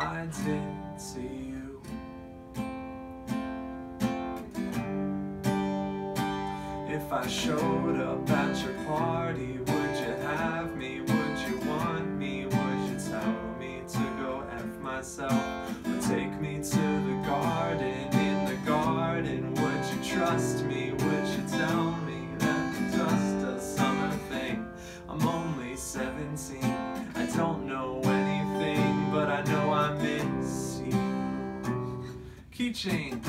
I did to you. If I showed up at your party, would you have me? Would you want me? Would you tell me to go F myself? Or take me to the garden? In the garden, would you trust me? Would you tell me that it's just a summer thing? I'm only 17, I don't know anything, but I know I miss you. Key change.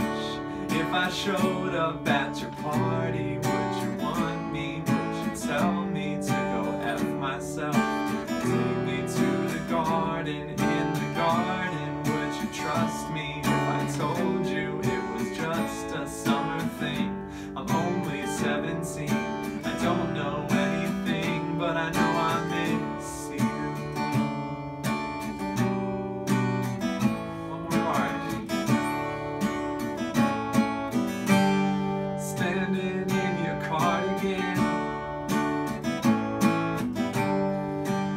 If I showed up at your party, would you want me? Would you tell me to go F myself? Take me to the garden, in the garden, would you trust me? If I told you it was just a summer thing, I'm only 17, I don't know anything, but I know I miss you. One more part. Standing in your cardigan,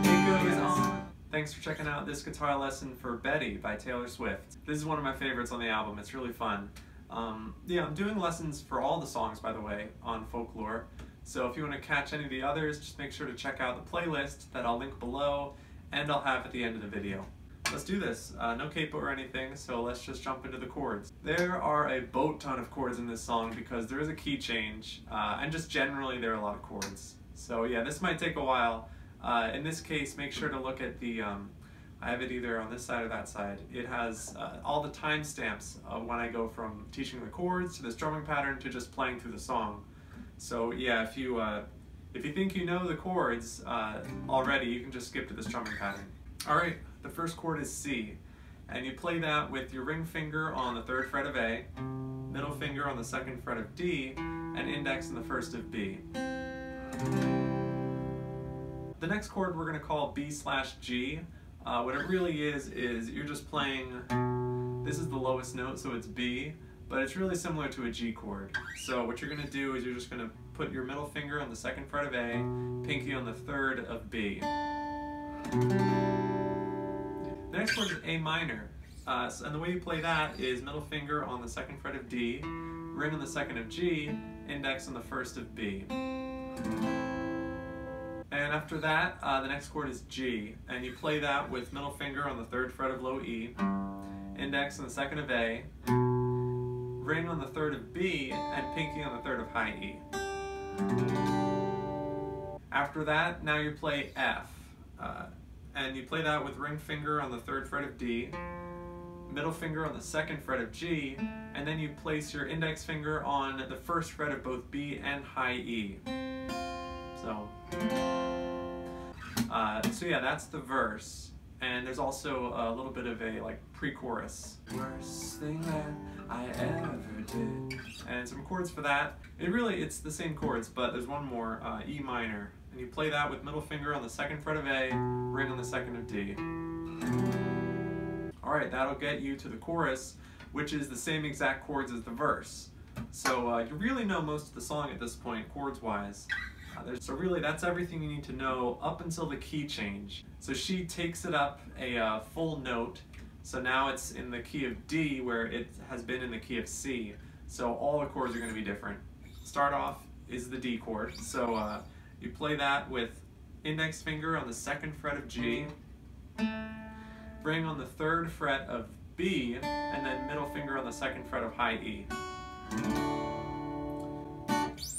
it goes on. Thanks for checking out this guitar lesson for Betty by Taylor Swift. This is one of my favorites on the album. It's really fun. Yeah, I'm doing lessons for all the songs, by the way, on Folklore. So if you want to catch any of the others, just make sure to check out the playlist that I'll link below and I'll have at the end of the video. Let's do this. No capo or anything, so let's just jump into the chords. There are a boat ton of chords in this song because there is a key change, and just generally there are a lot of chords. So yeah, this might take a while. In this case, make sure to look at the, I have it either on this side or that side. It has all the timestamps of when I go from teaching the chords to the strumming pattern to just playing through the song. So yeah, if you think you know the chords already, you can just skip to the strumming pattern. Alright, the first chord is C, and you play that with your ring finger on the 3rd fret of A, middle finger on the 2nd fret of D, and index on the 1st of B. The next chord we're going to call B/G. What it really is you're just playing, this is the lowest note, so it's B, but it's really similar to a G chord. So what you're going to do is you're just going to put your middle finger on the 2nd fret of A, pinky on the 3rd of B. The next chord is A minor, and the way you play that is middle finger on the 2nd fret of D, ring on the 2nd of G, index on the 1st of B. And after that, the next chord is G, and you play that with middle finger on the 3rd fret of low E, index on the 2nd of A, ring on the 3rd of B, and pinky on the 3rd of high E. After that, now you play F, and you play that with ring finger on the 3rd fret of D, middle finger on the 2nd fret of G, and then you place your index finger on the 1st fret of both B and high E. So yeah, that's the verse, and there's also a little bit of a pre-chorus. Worst thing that I ever did, and some chords for that. It's the same chords, but there's one more, E minor, and you play that with middle finger on the 2nd fret of A, ring on the 2nd of D. All right, that'll get you to the chorus, which is the same exact chords as the verse. So you really know most of the song at this point, chords-wise. So really, that's everything you need to know up until the key change. So she takes it up a full note, so now it's in the key of D where it has been in the key of C. So all the chords are going to be different. Start off is the D chord, so you play that with index finger on the 2nd fret of G, ring on the 3rd fret of B, and then middle finger on the 2nd fret of high E.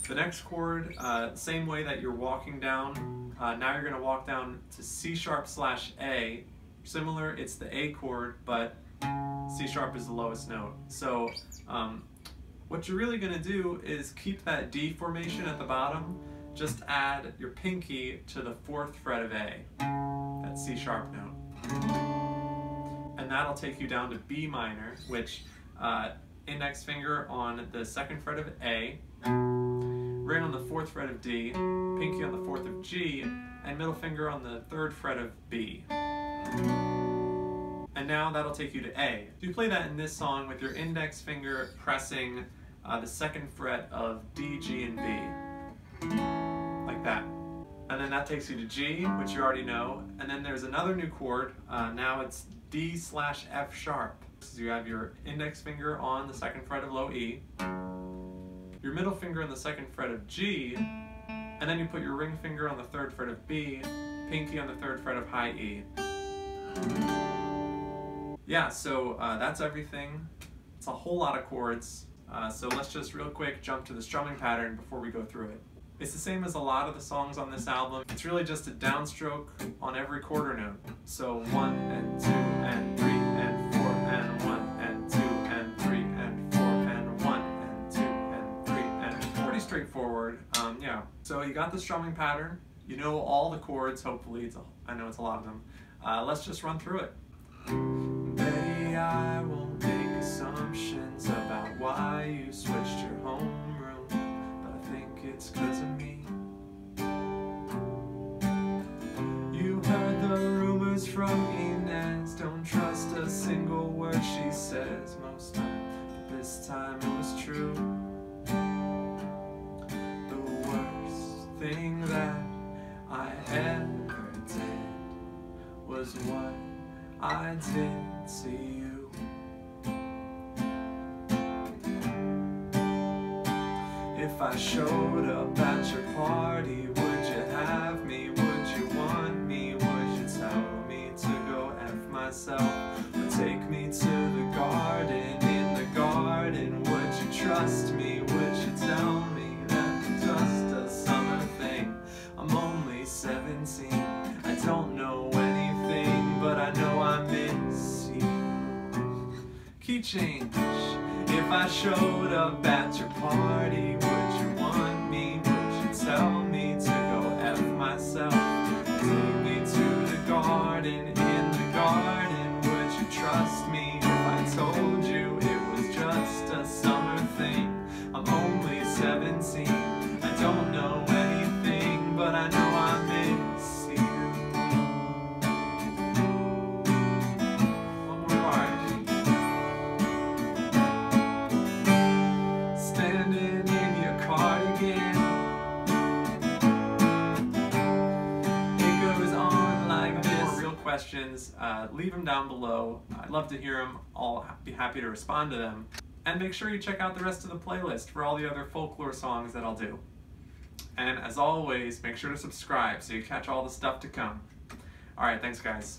The next chord, same way that you're walking down, now you're going to walk down to C#/A. Similar, it's the A chord, but C# is the lowest note. So what you're really going to do is keep that D formation at the bottom, just add your pinky to the 4th fret of A, that C# note. And that'll take you down to B minor, which index finger on the 2nd fret of A, ring on the 4th fret of D, pinky on the 4th of G, and middle finger on the 3rd fret of B. And now that'll take you to A. You play that in this song with your index finger pressing the 2nd fret of D, G, and B. Like that. And then that takes you to G, which you already know. And then there's another new chord. Now it's D/F sharp. So you have your index finger on the 2nd fret of low E, your middle finger on the 2nd fret of G, and then you put your ring finger on the 3rd fret of B, pinky on the 3rd fret of high E. Yeah, so that's everything. It's a whole lot of chords. So let's just real quick jump to the strumming pattern before we go through it. It's the same as a lot of the songs on this album. It's really just a downstroke on every quarter note. So 1 and 2 and 3 and 4 and 1 and 2 and 3 and 4 and 1 and 2 and 3 and pretty straightforward. Yeah. So you got the strumming pattern. You know all the chords, hopefully. I know it's a lot of them. Let's just run through it. Betty, I won't make assumptions about why you switched your homeroom, but I think it's 'cause of me. You heard the rumors from Inez, don't trust a single word she says most time, but this time it was true. The worst thing that I ever did was what I did to you. If I showed up at your party, would you have me? Would you want me? Would you tell me to go F myself? Or take me to the garden? In the garden, would you trust me? Would you tell me that it's just a summer thing? I'm only 17, I don't know anything, but I know I miss you. Key change. If I showed up at your party, would you want me? Would you tell me to go F myself? Take me to the garden, in the garden, would you trust me? If I told you it was just a summer thing, I'm only 17, I don't know anything, but I know I miss you. One more part. Standing in your cardigan, it goes on like this. For real questions, leave them down below. I'd love to hear them. I'll be happy to respond to them. And make sure you check out the rest of the playlist for all the other folklore songs that I'll do. And as always, make sure to subscribe so you catch all the stuff to come. Alright, thanks guys.